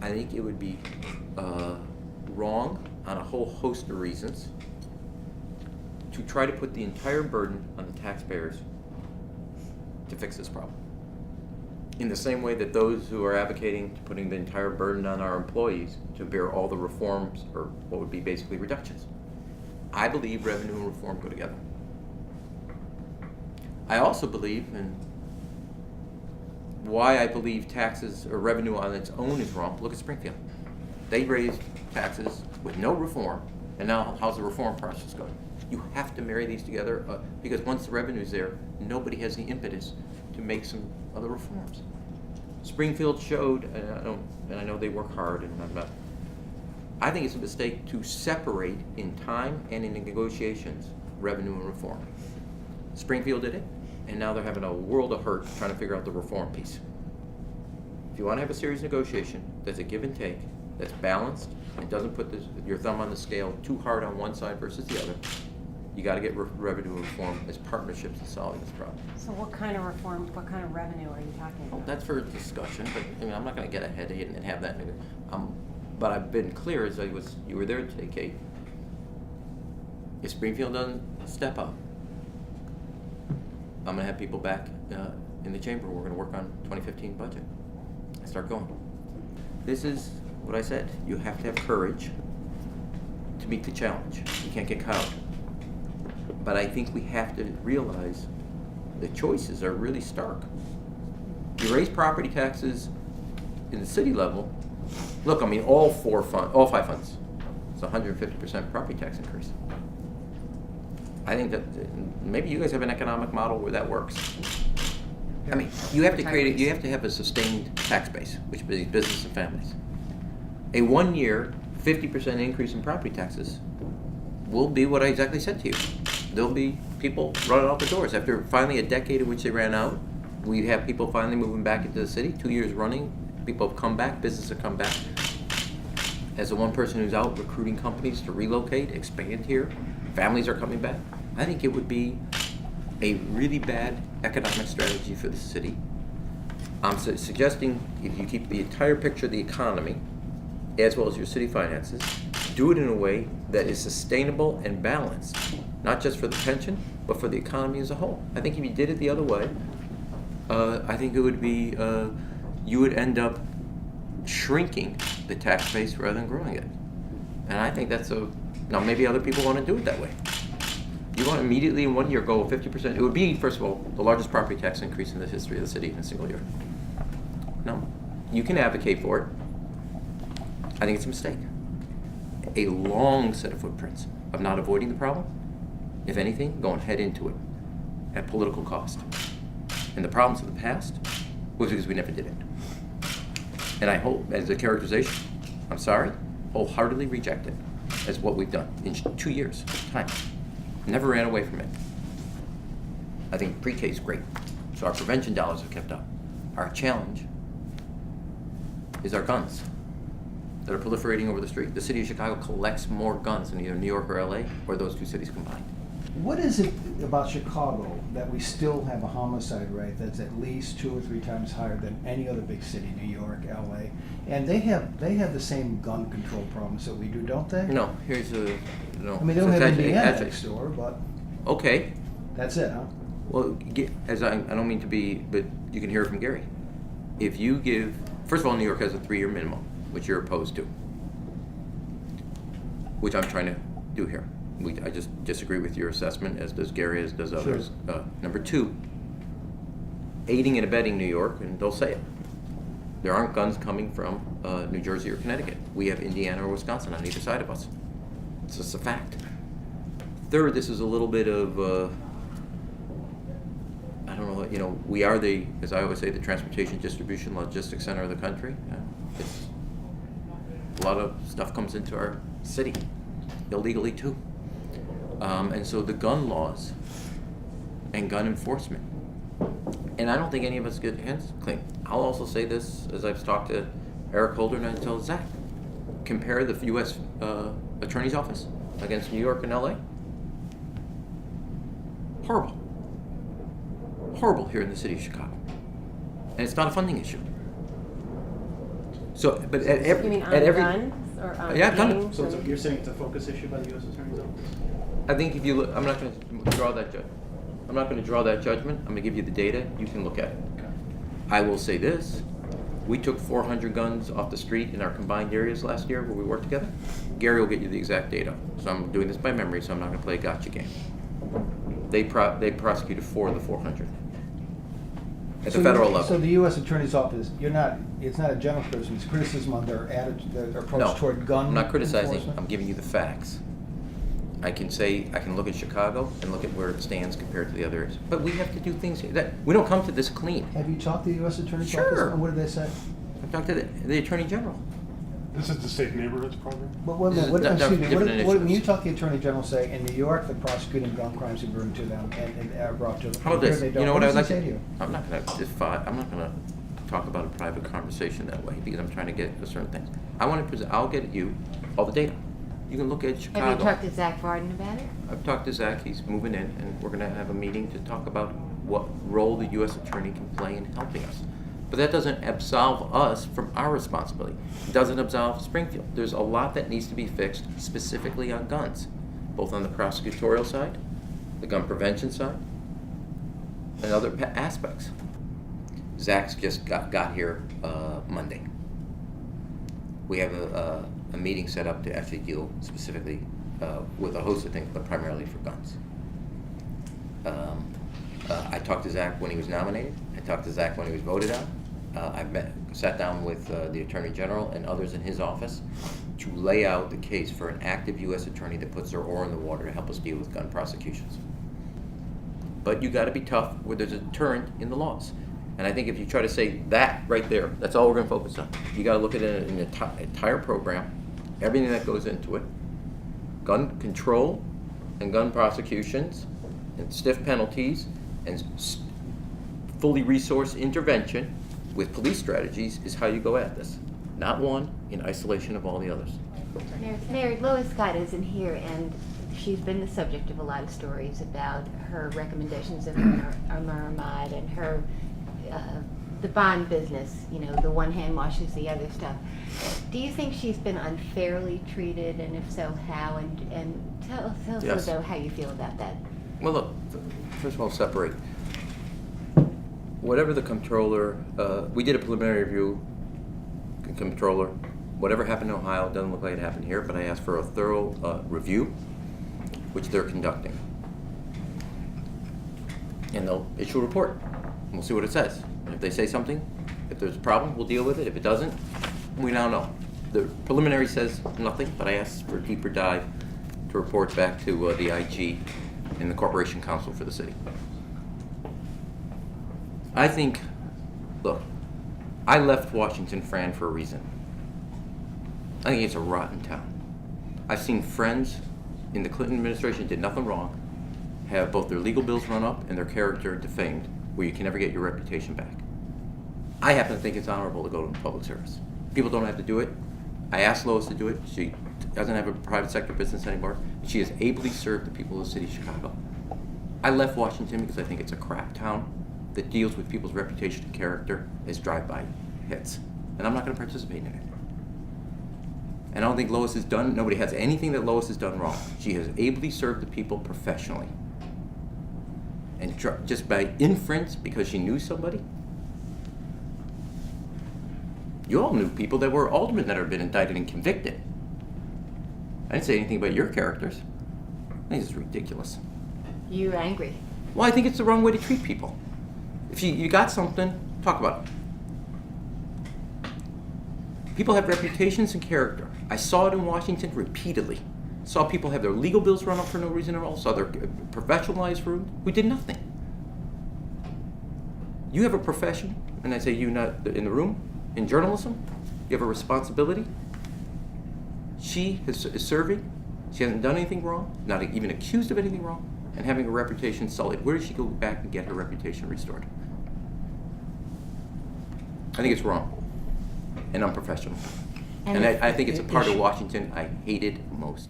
I think it would be wrong on a whole host of reasons to try to put the entire burden on the taxpayers to fix this problem. In the same way that those who are advocating putting the entire burden on our employees to bear all the reforms, or what would be basically reductions. I believe revenue and reform go together. I also believe, and why I believe taxes or revenue on its own is wrong, look at Springfield. They raised taxes with no reform, and now how's the reform process going? You have to marry these together because once the revenue's there, nobody has the impetus to make some other reforms. Springfield showed, and I know they work hard, and I think it's a mistake to separate in time and in negotiations revenue and reform. Springfield did it, and now they're having a world of hurt trying to figure out the reform piece. If you want to have a serious negotiation that's a give and take, that's balanced, and doesn't put your thumb on the scale too hard on one side versus the other, you got to get revenue reform as partnerships in solving this problem. So what kind of reform, what kind of revenue are you talking about? Well, that's for discussion, but I mean, I'm not going to get ahead of it and have that. But I've been clear as you were there today, Kate. If Springfield doesn't step up, I'm going to have people back in the chamber. We're going to work on 2015 budget. I start going. This is what I said. You have to have courage to meet the challenge. You can't get caught. But I think we have to realize the choices are really stark. You raise property taxes in the city level. Look, I mean, all five funds. It's 150% property tax increase. I think that maybe you guys have an economic model where that works. I mean, you have to create you have to have a sustained tax base, which is business and families. A 1 year, 50% increase in property taxes will be what I exactly said to you. There'll be people running out the doors. After finally a decade in which they ran out, we have people finally moving back into the city. 2 years running, people have come back, businesses have come back. As the one person who's out recruiting companies to relocate, expand here, families are coming back. I think it would be a really bad economic strategy for the city. I'm suggesting if you keep the entire picture of the economy, as well as your city finances, do it in a way that is sustainable and balanced, not just for the pension, but for the economy as a whole. I think if you did it the other way, I think it would be, you would end up shrinking the tax base rather than growing it. And I think that's now maybe other people want to do it that way. You want to immediately in 1 year go 50%, it would be, first of all, the largest property tax increase in the history of the city in a single year. No, you can advocate for it. I think it's a mistake. A long set of footprints of not avoiding the problem, if anything, going head into it at political cost. And the problems of the past was because we never did it. And I hope, as a characterization, I'm sorry, wholeheartedly reject it as what we've done in 2 years time. Never ran away from it. I think pre-K is great. So our prevention dollars have kept up. Our challenge is our guns that are proliferating over the street. The city of Chicago collects more guns than either New York or LA or those two cities combined. What is it about Chicago that we still have a homicide rate that's at least 2 or 3 times higher than any other big city, New York, LA? And they have the same gun control problems that we do, don't they? No, here's no. I mean, they don't have Indiana next door, but okay. That's it, huh? Well, I don't mean to be, but you can hear it from Gary. If you give, first of all, New York has a 3-year minimum, which you're opposed to, which I'm trying to do here. I just disagree with your assessment, as does Gary, as does others. Sure. Number 2, aiding and abetting New York, and they'll say it. There aren't guns coming from New Jersey or Connecticut. We have Indiana or Wisconsin on either side of us. It's just a fact. 3rd, this is a little bit of, I don't know, we are as I always say, the transportation distribution logistics center of the country. A lot of stuff comes into our city, illegally too. And so the gun laws and gun enforcement, and I don't think any of us get hands clean. I'll also say this, as I've talked to Eric Holder and I tell Zach, compare the U.S. Attorney's Office against New York and LA. Horrible. Horrible here in the city of Chicago. And it's not a funding issue. So, but at You mean every, on guns or on Yeah, gun. gangs? So and- you're saying it's a focus issue by the U.S. Attorney's Office? I think if you look, I'm not going to draw that judgment. I'm going to give you the data. You can look at it. Okay. I will say this: we took 400 guns off the street in our combined areas last year where we worked together. Gary will get you the exact data. So I'm doing this by memory, so I'm not going to play a gotcha game. They prosecuted 4 of the 400 at the federal level. So the U.S. Attorney's Office, it's not a general criticism, it's criticism on their attitude, their approach No, toward gun I'm not criticizing. enforcement? I'm giving you the facts. I can look at Chicago and look at where it stands compared to the other areas. But we have to do things that we don't come to this clean. Have you talked to the U.S. Attorney's Sure. Office, and what did they say? I've talked to the Attorney General. This is the Safe Neighborhoods program? But what, This is what, different excuse me, when initiatives. you talk to the Attorney General, say, in New York, they're prosecuting gun crimes and bring to them and are brought to them. How about Here this? they You don't. know what I'd does like he say to to you? I'm not going to talk about a private conversation that way because I'm trying to get to certain things. I'll get you all the data. You can look at Chicago. Have you talked to Zach Varden about it? I've talked to Zach. He's moving in, and we're going to have a meeting to talk about what role the U.S. Attorney can play in helping us. But that doesn't absolve us from our responsibility. It doesn't absolve Springfield. There's a lot that needs to be fixed specifically on guns, both on the prosecutorial side, the gun prevention side, and other aspects. Zach's just got here Monday. We have a meeting set up to actually deal specifically with a host of things, but primarily for guns. I talked to Zach when he was nominated. I talked to Zach when he was voted on. Sat down with the Attorney General and others in his office to lay out the case for an active U.S. Attorney that puts their oar in the water to help us deal with gun prosecutions. But you got to be tough where there's a deterrent in the laws. And I think if you try to say that right there, that's all we're going to focus on. You got to look at it in an entire program, everything that goes into it, gun control and gun prosecutions, and stiff penalties, and fully resourced intervention with police strategies is how you go at this. Not one in isolation of all the others. Mayor, Lois Scott isn't here, and she's been the subject of a lot of stories about her recommendations of Muhammad and her the bond business, you know, the one hand washes the other stuff. Do you think she's been unfairly treated, and if so, how? And tell us Yes. about how you feel about that. Well, look, first of all, separate. Whatever the comptroller, we did a preliminary review, comptroller, whatever happened in Ohio doesn't look like it happened here, but I asked for a thorough review, which they're conducting. And they'll issue a report, and we'll see what it says. And if they say something, if there's a problem, we'll deal with it. If it doesn't, we now know. The preliminary says nothing, but I asked for a deeper dive to report back to the IG and the Corporation Counsel for the city. I think, look, I left Washington, Fran, for a reason. I think it's a rotten town. I've seen friends in the Clinton administration did nothing wrong, have both their legal bills run up and their character defamed, where you can never get your reputation back. I happen to think it's honorable to go to public service. People don't have to do it. I asked Lois to do it. She doesn't have a private sector business anymore. She has ably served the people of the city of Chicago. I left Washington because I think it's a crap town that deals with people's reputation and character as drive-by hits. And I'm not going to participate in it. And I don't think Lois has done, nobody has anything that Lois has done wrong. She has ably served the people professionally. And just by inference, because she knew somebody, you all knew people that were aldermen that have been indicted and convicted. I didn't say anything about your characters. I think it's ridiculous. You're angry. Well, I think it's the wrong way to treat people. If you got something, talk about it. People have reputations and character. I saw it in Washington repeatedly. Saw people have their legal bills run up for no reason at all. Saw their professional lives ruined. We did nothing. You have a profession, and I say you not in the room, in journalism, you have a responsibility. She is serving. She hasn't done anything wrong, not even accused of anything wrong, and having her reputation sullied. Where does she go back and get her reputation restored? I think it's wrong and unprofessional. And I think it's a part of Washington I hated most.